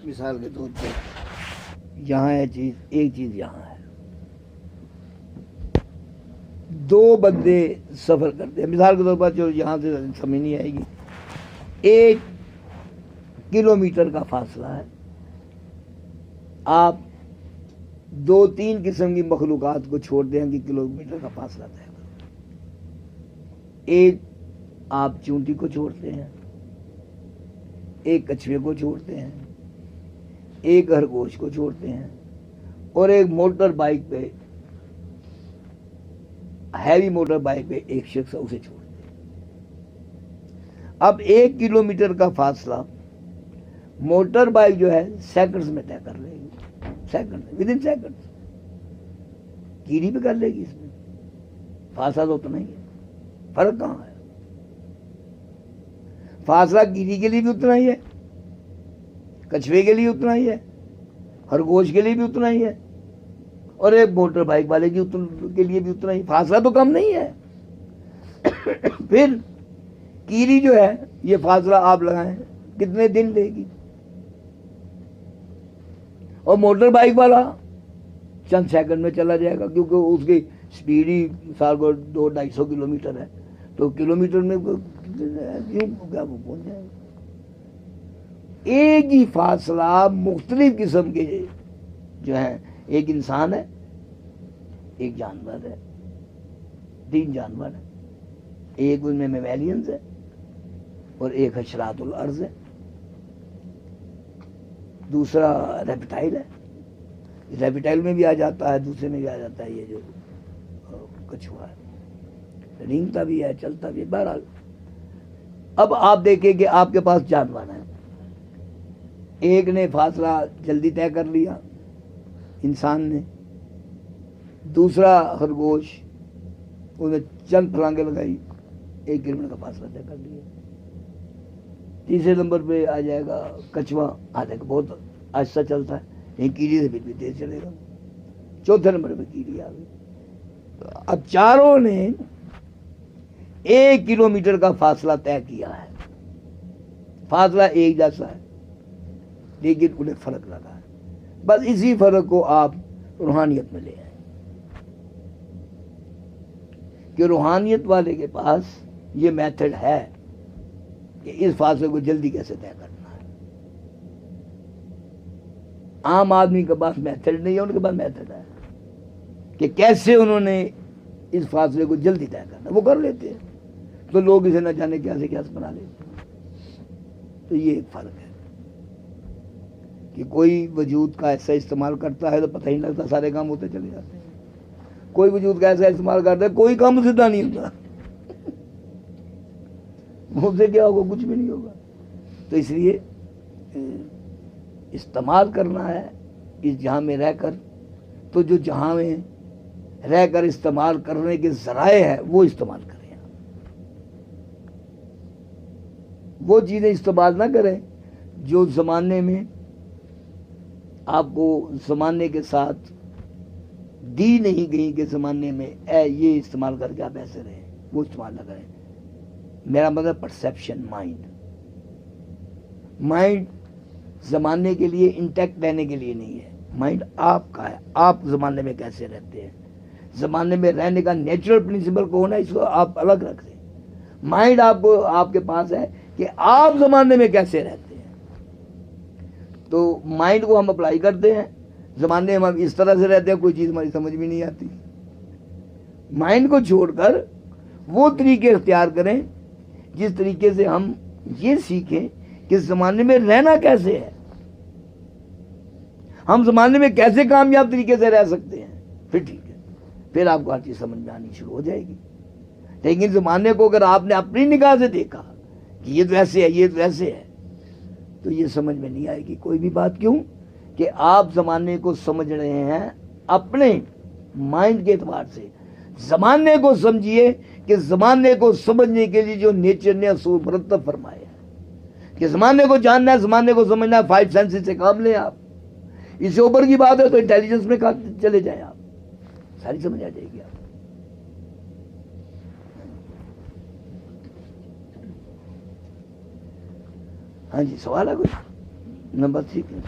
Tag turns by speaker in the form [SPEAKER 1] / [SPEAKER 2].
[SPEAKER 1] मिसाल के तौर पर यहाँ है चीज, एक चीज यहाँ है, दो बंदे सफर करते हैं, मिसाल के तौर पर, जो यहाँ से समझ नहीं आएगी, 1 किलोमीटर का फासला है, आप 2-3 किस्म की मखलूकात को छोड़ दें कि किलोमीटर का फासला तय करो। एक आप चूंटी को छोड़ते हैं, एक कछुए को छोड़ते हैं, एक खरगोश को छोड़ते हैं, और एक मोटर बाइक पे, हैवी मोटर बाइक पे एक शख्स उसे छोड़ते हैं। अब 1 किलोमीटर का फासला मोटर बाइक जो है सेकंड्स में तय कर लेगी, सेकंड, विद इन सेकंड्स। कीड़ी भी कर लेगी, इसमें फासला तो उतना ही है, फर्क कहाँ है? फासला कीड़ी के लिए भी उतना ही है, कछुए के लिए उतना ही है, खरगोश के लिए भी उतना ही है, और एक मोटर बाइक वाले के लिए भी उतना ही। फासला तो कम नहीं है। फिर कीड़ी जो है, ये फासला आप लगाएं कितने दिन लेगी, और मोटर बाइक वाला चंद सेकंड में चला जाएगा, क्योंकि उसकी स्पीड ही साल को 200-250 किलोमीटर है, तो किलोमीटर में क्या वो पहुंच जाएगा। एक ही फासला मुख्तलिफ किस्म के जो है, एक इंसान है, एक जानवर है, 3 जानवर है, एक उनमें मेमैलियंस है, और एक हशरातुल अर्ज़ है, दूसरा रेप्टाइल है। रेप्टाइल में भी आ जाता है, दूसरे में भी आ जाता है, ये जो कछुआ है, रेंगता भी है, चलता भी है। बहरहाल अब आप देखें कि आपके पास जानवर है, एक ने फासला जल्दी तय कर लिया, इंसान ने, दूसरा खरगोश, उसने चंद फलांगे लगाई, 1 किलोमीटर का फासला तय कर लिया। तीसरे नंबर पे आ जाएगा कछुआ, आधे का बहुत आहिस्ता चलता है, लेकिन कीड़ी से भी तेज चलेगा। चौथे नंबर पे कीड़ी आ गई। तो अब चारों ने 1 किलोमीटर का फासला तय किया है, फासला एक जैसा है, लेकिन उन्हें फर्क लगा है। बस इसी फर्क को आप रूहानियत में ले आए कि रूहानियत वाले के पास ये मेथड है कि इस फासले को जल्दी कैसे तय करना है। आम आदमी के पास मेथड नहीं है, उनके पास मेथड है कि कैसे उन्होंने इस फासले को जल्दी तय करना, वो कर लेते हैं, तो लोग इसे न जाने क्या से क्या बना लेते हैं। तो ये एक फर्क है कि कोई वजूद का ऐसा इस्तेमाल करता है तो पता ही नहीं लगता, सारे काम होते चले जाते हैं। कोई वजूद का ऐसा इस्तेमाल करता है, कोई काम सीधा नहीं होता, मुझसे क्या होगा, कुछ भी नहीं होगा। तो इसलिए इस्तेमाल करना है इस जहां में रहकर, तो जो जहां में रहकर इस्तेमाल करने के जराए हैं वो इस्तेमाल करें, वो चीजें इस्तेमाल ना करें जो जमाने में आपको जमाने के साथ दी नहीं गई कि जमाने में ये इस्तेमाल करके आप ऐसे रहें, वो इस्तेमाल ना करें। मेरा मतलब परसेप्शन, माइंड जमाने के लिए इंटैक्ट रहने के लिए नहीं है, माइंड आपका है, आप जमाने में कैसे रहते हैं, जमाने में रहने का नेचुरल प्रिंसिपल कौन है, इसको आप अलग रख दें। माइंड आपको, आपके पास है कि आप जमाने में कैसे रहते हैं, तो माइंड को हम अप्लाई करते हैं, जमाने में हम इस तरह से रहते हैं, कोई चीज हमारी समझ में नहीं आती। माइंड को छोड़कर वो तरीके इख्तियार करें जिस तरीके से हम ये सीखें कि जमाने में रहना कैसे है, हम जमाने में कैसे कामयाब तरीके से रह सकते हैं, फिर ठीक है, फिर आपको हर चीज समझ में आनी शुरू हो जाएगी। लेकिन जमाने को अगर आपने अपनी निगाह से देखा कि ये तो ऐसे है, ये तो ऐसे है, तो ये समझ में नहीं आएगी कोई भी बात। क्यों कि आप जमाने को समझ रहे हैं अपने माइंड के एतबार से। जमाने को समझिए कि जमाने को समझने के लिए जो नेचर ने असूल मुरतब फरमाए हैं कि जमाने को जानना है, जमाने को समझना है, 5 सेंसेस से काम लें आप। इससे ऊपर की बात है तो इंटेलिजेंस में चले जाए आप, सारी समझ आ जाएगी आप। हाँ जी, सवाल है कुछ? न बस ठीक है।